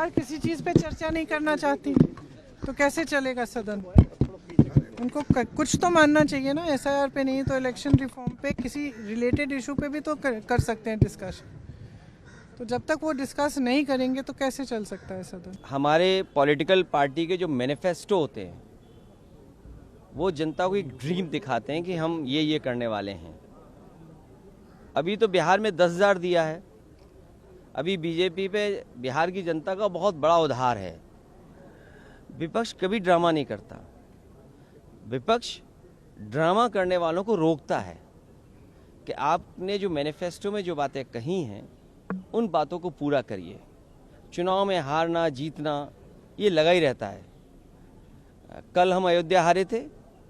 सरकार किसी चीज़ पे चर्चा नहीं करना चाहती तो कैसे चलेगा सदन? उनको कुछ तो मानना चाहिए ना। एसआईआर पे नहीं तो इलेक्शन रिफॉर्म पे, किसी रिलेटेड इशू पे भी तो कर सकते हैं डिस्कशन। तो जब तक वो डिस्कस नहीं करेंगे तो कैसे चल सकता है सदन? हमारे पॉलिटिकल पार्टी के जो मैनिफेस्टो होते हैं वो जनता को एक ड्रीम दिखाते हैं कि हम ये करने वाले हैं। अभी तो बिहार में 10,000 दिया है। अभी बीजेपी पे बिहार की जनता का बहुत बड़ा उधार है। विपक्ष कभी ड्रामा नहीं करता। विपक्ष ड्रामा करने वालों को रोकता है कि आपने जो मैनिफेस्टो में जो बातें कही हैं उन बातों को पूरा करिए। चुनाव में हारना जीतना ये लगा ही रहता है। कल हम अयोध्या हारे थे,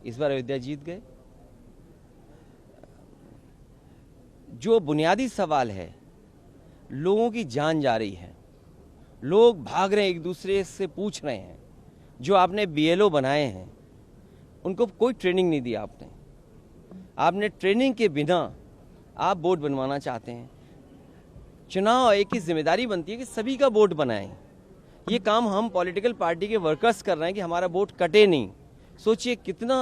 इस बार अयोध्या जीत गए। जो बुनियादी सवाल है, लोगों की जान जा रही है, लोग भाग रहे हैं, एक दूसरे से पूछ रहे हैं। जो आपने बीएलओ बनाए हैं उनको कोई ट्रेनिंग नहीं दी आपने ट्रेनिंग के बिना आप बोर्ड बनवाना चाहते हैं। चुनाव आयोग की जिम्मेदारी बनती है कि सभी का वोट बनाएं। ये काम हम पॉलिटिकल पार्टी के वर्कर्स कर रहे हैं कि हमारा वोट कटे नहीं। सोचिए कितना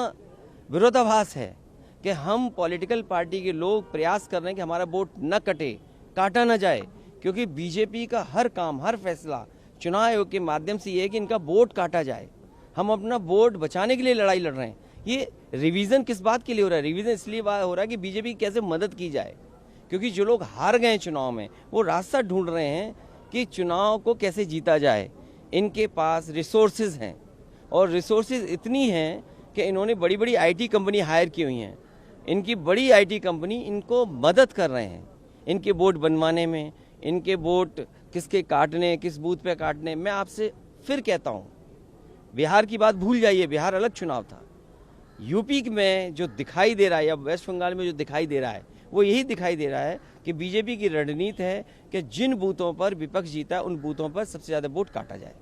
विरोधाभास है कि हम पॉलिटिकल पार्टी के लोग प्रयास कर रहे हैं कि हमारा वोट न कटे, काटा न जाए, क्योंकि बीजेपी का हर काम, हर फैसला चुनाव आयोग के माध्यम से ये है कि इनका वोट काटा जाए। हम अपना वोट बचाने के लिए लड़ाई लड़ रहे हैं। ये रिवीजन किस बात के लिए हो रहा है? रिवीजन इसलिए हो रहा है कि बीजेपी की कैसे मदद की जाए, क्योंकि जो लोग हार गए चुनाव में वो रास्ता ढूंढ रहे हैं कि चुनाव को कैसे जीता जाए। इनके पास रिसोर्सेज हैं और रिसोर्सेज इतनी हैं कि इन्होंने बड़ी बड़ी आईटी कंपनी हायर की हुई हैं। इनकी बड़ी आईटी कंपनी इनको मदद कर रहे हैं इनके वोट बनवाने में, इनके वोट किसके काटने, किस बूथ पे काटने। मैं आपसे फिर कहता हूँ, बिहार की बात भूल जाइए, बिहार अलग चुनाव था। यूपी में जो दिखाई दे रहा है या वेस्ट बंगाल में जो दिखाई दे रहा है वो यही दिखाई दे रहा है कि बीजेपी की रणनीति है कि जिन बूथों पर विपक्ष जीता है उन बूथों पर सबसे ज़्यादा वोट काटा जाए।